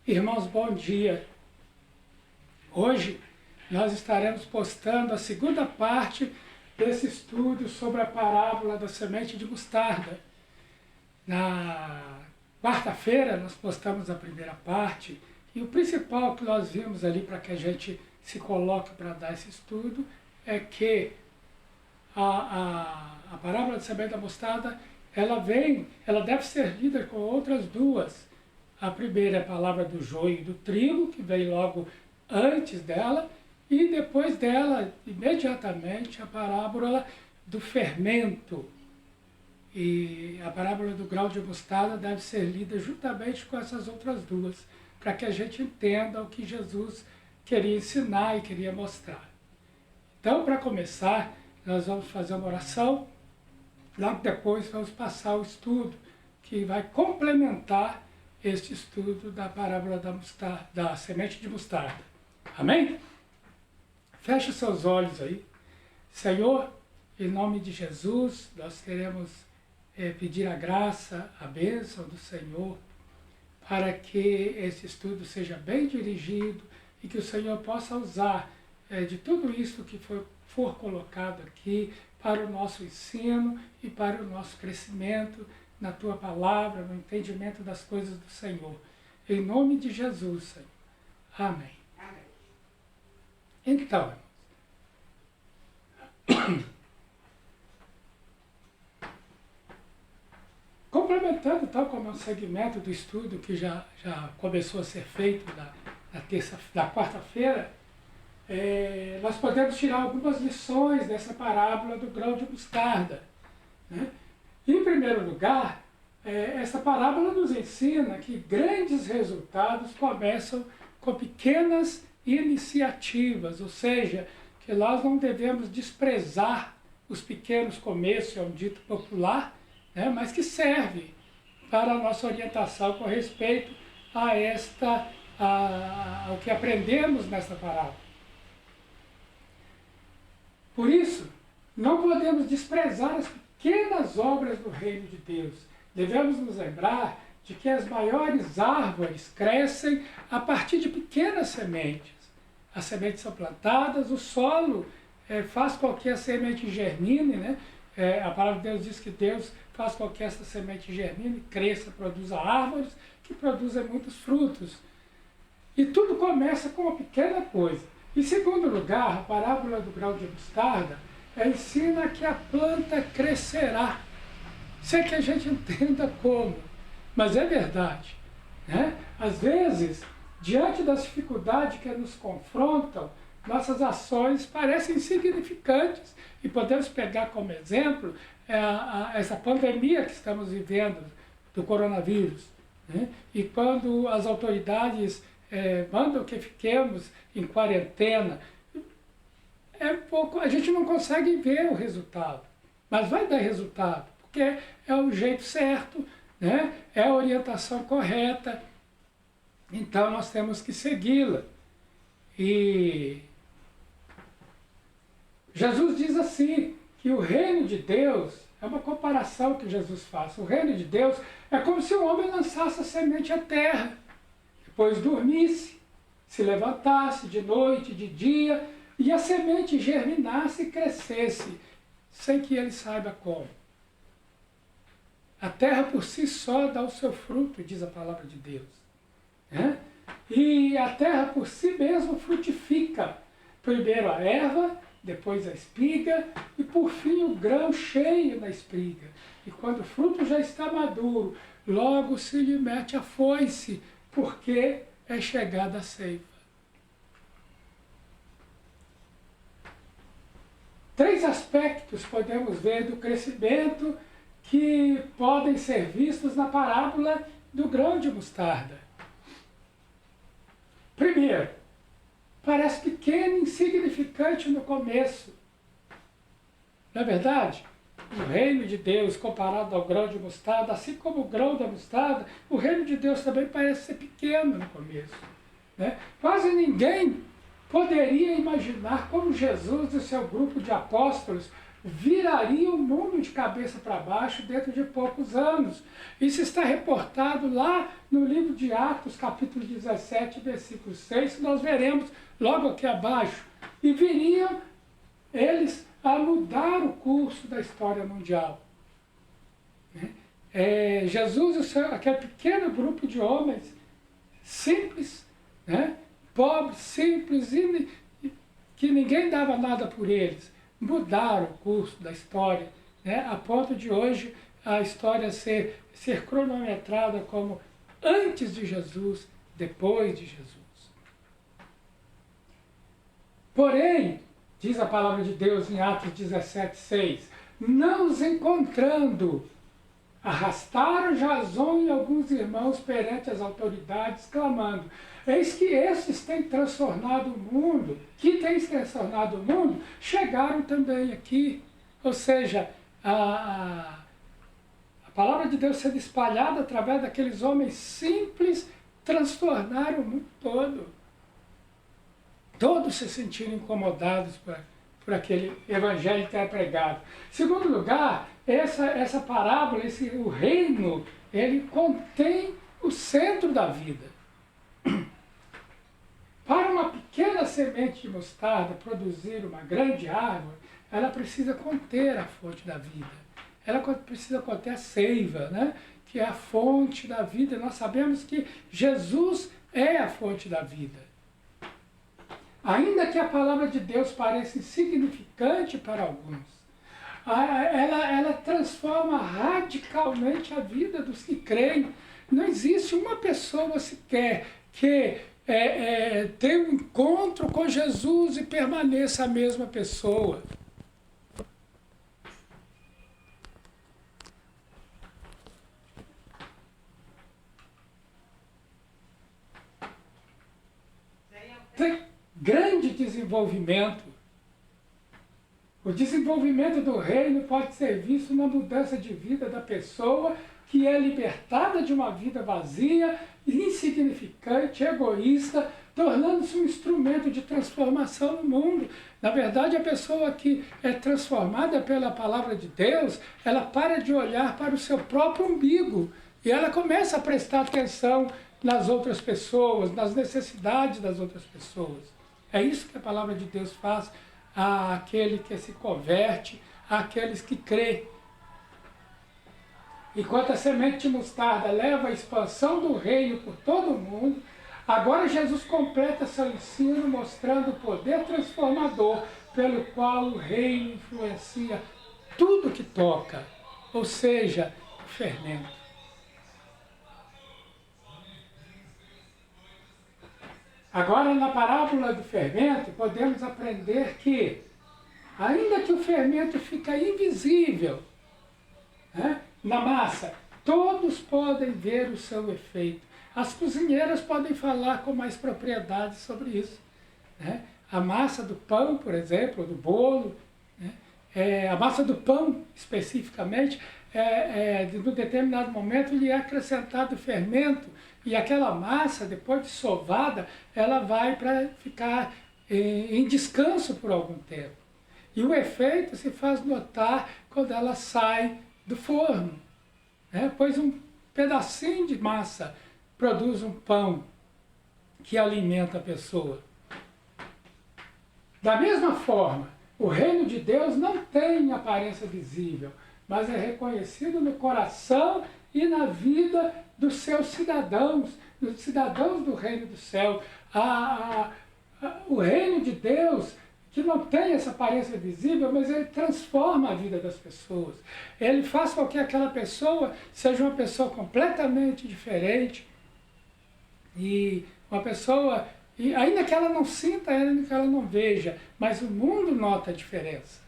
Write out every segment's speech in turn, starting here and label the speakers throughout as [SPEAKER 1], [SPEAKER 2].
[SPEAKER 1] Irmãos, bom dia. Hoje nós estaremos postando a segunda parte desse estudo sobre a parábola da semente de mostarda. Na quarta-feira nós postamos a primeira parte e o principal que nós vimos ali para que a gente se coloque para dar esse estudo é que a parábola da semente da mostarda ela deve ser lida com outras duas. A primeira é a palavra do joio e do trigo, que vem logo antes dela, e depois dela, imediatamente, a parábola do fermento. E a parábola do grão de mostarda deve ser lida juntamente com essas outras duas, para que a gente entenda o que Jesus queria ensinar e queria mostrar. Então, para começar, nós vamos fazer uma oração, logo depois vamos passar o estudo, que vai complementar este estudo da parábola da semente de mostarda. Amém? Feche seus olhos aí. Senhor, em nome de Jesus, nós queremos pedir a graça, a bênção do Senhor, para que esse estudo seja bem dirigido e que o Senhor possa usar de tudo isso que for colocado aqui para o nosso ensino e para o nosso crescimento na Tua palavra, no entendimento das coisas do Senhor. Em nome de Jesus, Senhor. Amém. Amém. Então, complementando tal como é um segmento do estudo que já começou a ser feito na quarta-feira, nós podemos tirar algumas lições dessa parábola do grão de mostarda, né? Em primeiro lugar, essa parábola nos ensina que grandes resultados começam com pequenas iniciativas, ou seja, que nós não devemos desprezar os pequenos começos, é um dito popular, né, mas que serve para a nossa orientação com respeito ao que aprendemos nessa parábola. Por isso, não podemos desprezar as pequenas obras do reino de Deus. Devemos nos lembrar de que as maiores árvores crescem a partir de pequenas sementes. As sementes são plantadas, o solo faz com que a semente germine, né? A palavra de Deus diz que Deus faz com que essa semente germine, cresça, produza árvores que produzem muitos frutos. E tudo começa com uma pequena coisa. Em segundo lugar, a parábola do grão de mostarda ensina que a planta crescerá, sem que a gente entenda como, mas é verdade, né? Às vezes, diante das dificuldades que nos confrontam, nossas ações parecem insignificantes e podemos pegar como exemplo essa pandemia que estamos vivendo do coronavírus, né? E quando as autoridades mandam que fiquemos em quarentena, a gente não consegue ver o resultado, mas vai dar resultado, porque é o jeito certo, né? É a orientação correta, então nós temos que segui-la. E Jesus diz assim, que o reino de Deus, é uma comparação que Jesus faz, o reino de Deus é como se o homem lançasse a semente à terra, depois dormisse, se levantasse de noite, de dia, e a semente germinasse e crescesse, sem que ele saiba como. A terra por si só dá o seu fruto, diz a palavra de Deus, né? E a terra por si mesma frutifica. Primeiro a erva, depois a espiga, e por fim o grão cheio na espiga. E quando o fruto já está maduro, logo se lhe mete a foice, porque é chegada a ceifa. 3 aspectos podemos ver do crescimento que podem ser vistos na parábola do grão de mostarda. Primeiro, parece pequeno e insignificante no começo. Não é verdade? O reino de Deus comparado ao grão de mostarda, assim como o grão da mostarda, o reino de Deus também parece ser pequeno no começo, né? Quase ninguém poderia imaginar como Jesus e seu grupo de apóstolos viraria o mundo de cabeça para baixo dentro de poucos anos. Isso está reportado lá no livro de Atos, capítulo 17, versículo 6, que nós veremos logo aqui abaixo. E viriam eles a mudar o curso da história mundial. Jesus, aquele pequeno grupo de homens simples, pobres, simples, que ninguém dava nada por eles, mudaram o curso da história, a ponto de hoje a história ser cronometrada como antes de Jesus, depois de Jesus. Porém, diz a palavra de Deus em Atos 17:6, não os encontrando, arrastaram Jasão e alguns irmãos perante as autoridades, clamando, eis que estes têm transtornado o mundo, chegaram também aqui. Ou seja, a palavra de Deus sendo espalhada através daqueles homens simples, transtornaram o mundo todo. Todos se sentiram incomodados por aquele evangelho que era pregado. Segundo lugar, essa parábola, o reino, ele contém o centro da vida. Para uma pequena semente de mostarda produzir uma grande árvore, ela precisa conter a fonte da vida. Ela precisa conter a seiva, que é a fonte da vida. Nós sabemos que Jesus é a fonte da vida. Ainda que a palavra de Deus pareça insignificante para alguns, ela transforma radicalmente a vida dos que creem. Não existe uma pessoa sequer que tenha um encontro com Jesus e permaneça a mesma pessoa. Tem grande desenvolvimento. O desenvolvimento do reino pode ser visto na mudança de vida da pessoa que é libertada de uma vida vazia, insignificante, egoísta, tornando-se um instrumento de transformação no mundo. Na verdade, a pessoa que é transformada pela palavra de Deus, ela para de olhar para o seu próprio umbigo e ela começa a prestar atenção nas outras pessoas, nas necessidades das outras pessoas. É isso que a palavra de Deus faz àquele que se converte, àqueles que crê. Enquanto a semente de mostarda leva a expansão do reino por todo o mundo, agora Jesus completa seu ensino mostrando o poder transformador pelo qual o reino influencia tudo que toca, ou seja, o fermento. Agora, na parábola do fermento, podemos aprender que, ainda que o fermento fica invisível na massa, todos podem ver o seu efeito. As cozinheiras podem falar com mais propriedade sobre isso. A massa do pão, por exemplo, do bolo, a massa do pão, especificamente, em um determinado momento, lhe é acrescentado fermento, e aquela massa, depois de sovada, ela vai para ficar em descanso por algum tempo. E o efeito se faz notar quando ela sai do forno, pois um pedacinho de massa produz um pão que alimenta a pessoa. Da mesma forma, o reino de Deus não tem aparência visível, mas é reconhecido no coração e na vida dos seus cidadãos, dos cidadãos do reino do céu. O reino de Deus, que não tem essa aparência visível, mas ele transforma a vida das pessoas. Ele faz com que aquela pessoa seja uma pessoa completamente diferente, e uma pessoa, e ainda que ela não sinta, ainda que ela não veja, mas o mundo nota a diferença.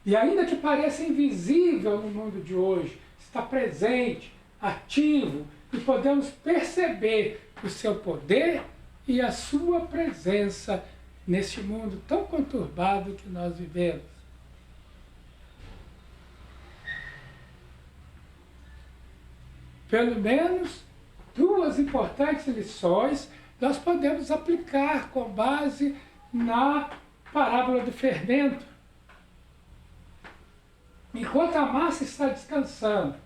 [SPEAKER 1] E ainda que pareça invisível no mundo de hoje, está presente, ativo, e podemos perceber o seu poder e a sua presença neste mundo tão conturbado que nós vivemos. Pelo menos duas importantes lições nós podemos aplicar com base na parábola do fermento. Enquanto a massa está descansando,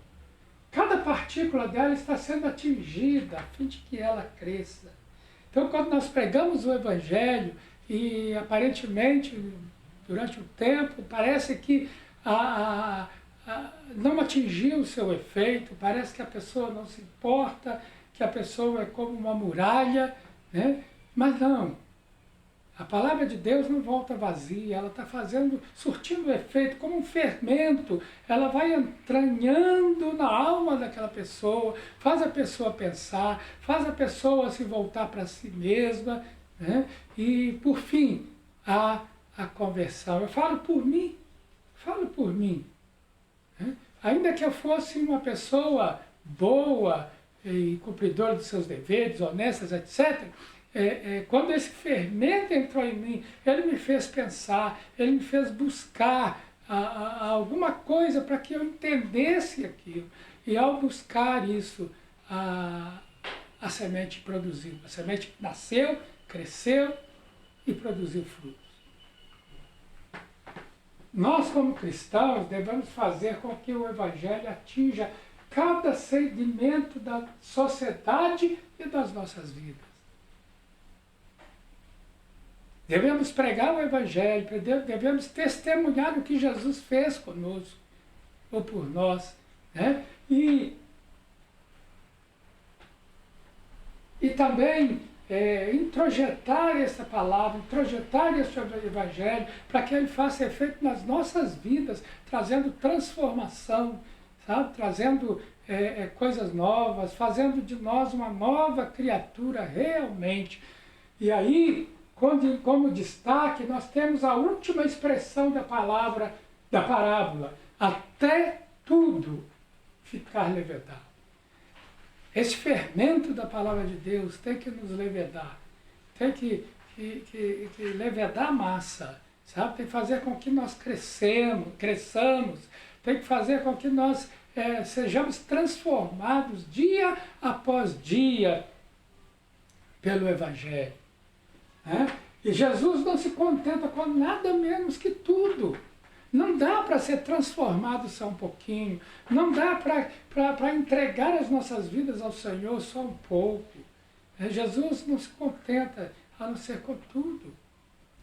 [SPEAKER 1] cada partícula dela está sendo atingida a fim de que ela cresça. Então, quando nós pregamos o Evangelho e aparentemente, durante o tempo, parece que não atingiu o seu efeito, parece que a pessoa não se importa, que a pessoa é como uma muralha, né? Mas não. A palavra de Deus não volta vazia, ela está surtindo efeito como um fermento, ela vai entranhando na alma daquela pessoa, faz a pessoa pensar, faz a pessoa se voltar para si mesma, né? E, por fim, a conversão. Eu falo por mim, né? Ainda que eu fosse uma pessoa boa e cumpridora dos seus deveres, honestas, etc., quando esse fermento entrou em mim, ele me fez pensar, ele me fez buscar alguma coisa para que eu entendesse aquilo. E ao buscar isso, a semente produziu. A semente nasceu, cresceu e produziu frutos. Nós, como cristãos, devemos fazer com que o Evangelho atinja cada segmento da sociedade e das nossas vidas. Devemos pregar o Evangelho, devemos testemunhar o que Jesus fez conosco, ou por nós, né? E também introjetar essa palavra, introjetar esse Evangelho, para que ele faça efeito nas nossas vidas, trazendo transformação, sabe? Trazendo coisas novas, fazendo de nós uma nova criatura realmente. E aí, como destaque, nós temos a última expressão da parábola, até tudo ficar levedado. Esse fermento da palavra de Deus tem que nos levedar, tem que levedar a massa, sabe? Tem que fazer com que nós cresçamos, tem que fazer com que nós sejamos transformados dia após dia pelo Evangelho. Né? E Jesus não se contenta com nada menos que tudo. Não dá para ser transformado só um pouquinho. Não dá para entregar as nossas vidas ao Senhor só um pouco. Jesus não se contenta a não ser com tudo.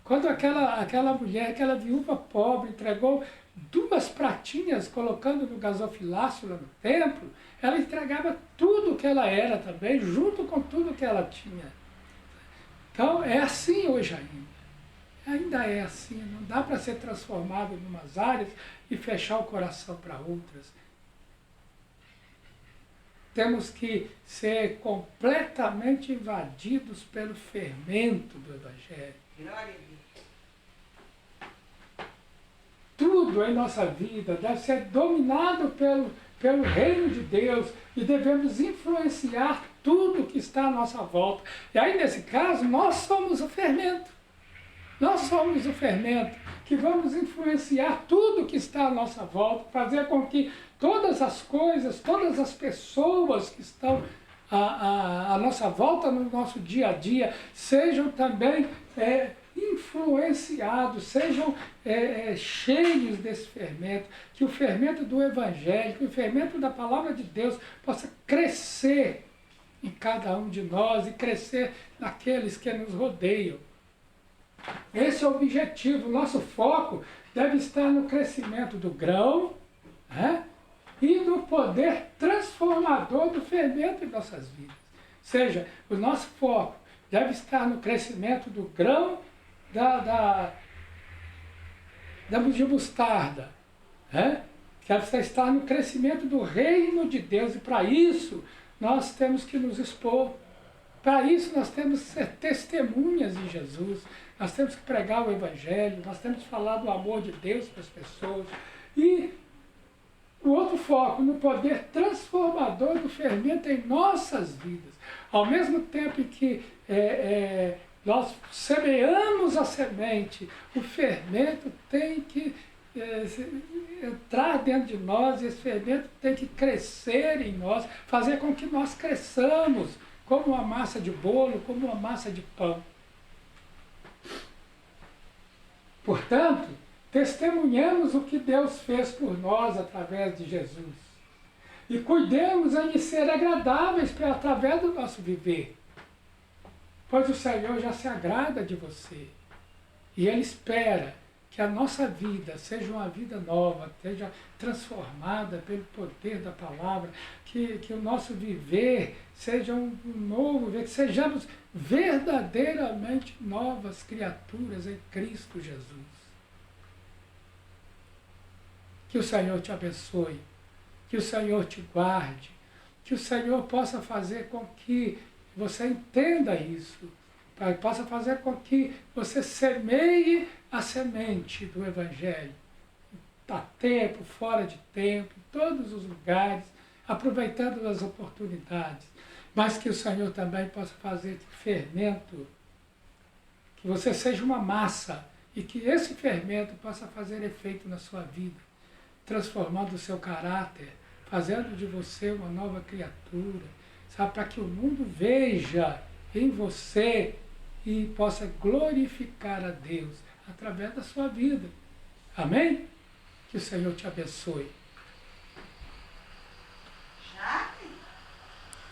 [SPEAKER 1] Quando aquela mulher, aquela viúva pobre, entregou 2 pratinhas colocando no gasofilácio lá no templo, ela entregava tudo que ela era também, junto com tudo que ela tinha. Então, é assim hoje ainda. Ainda é assim, não dá para ser transformado em umas áreas e fechar o coração para outras. Temos que ser completamente invadidos pelo fermento do Evangelho. Tudo em nossa vida deve ser dominado pelo reino de Deus e devemos influenciar tudo que está à nossa volta. E aí, nesse caso, nós somos o fermento. Nós somos o fermento que vamos influenciar tudo que está à nossa volta, fazer com que todas as coisas, todas as pessoas que estão à nossa volta no nosso dia a dia sejam também influenciados, sejam cheios desse fermento, que o fermento do Evangelho, que o fermento da Palavra de Deus possa crescer em cada um de nós e crescer naqueles que nos rodeiam. Esse é o objetivo. O nosso foco deve estar no crescimento do grão, né? E no poder transformador do fermento em nossas vidas. Ou seja, o nosso foco deve estar no crescimento do grão de mostarda, né? Que deve estar no crescimento do reino de Deus. E para isso nós temos que nos expor. Para isso nós temos que ser testemunhas de Jesus. Nós temos que pregar o Evangelho, nós temos que falar do amor de Deus para as pessoas. E o outro foco, no poder transformador do fermento em nossas vidas. Ao mesmo tempo que nós semeamos a semente, o fermento tem que entrar dentro de nós, esse fermento tem que crescer em nós, fazer com que nós cresçamos como uma massa de bolo, como uma massa de pão. Portanto, testemunhemos o que Deus fez por nós através de Jesus. E cuidemos em ser agradáveis através do nosso viver. Pois o Senhor já se agrada de você. E Ele espera que a nossa vida seja uma vida nova, seja transformada pelo poder da palavra, que o nosso viver seja um novo viver, que sejamos verdadeiramente novas criaturas em Cristo Jesus. Que o Senhor te abençoe, que o Senhor te guarde, que o Senhor possa fazer com que você entenda isso, para que possa fazer com que você semeie a semente do Evangelho, a tempo, fora de tempo, em todos os lugares, aproveitando as oportunidades, mas que o Senhor também possa fazer de fermento, que você seja uma massa e que esse fermento possa fazer efeito na sua vida, transformando o seu caráter, fazendo de você uma nova criatura, sabe, para que o mundo veja em você e possa glorificar a Deus através da sua vida. Amém? Que o Senhor te abençoe.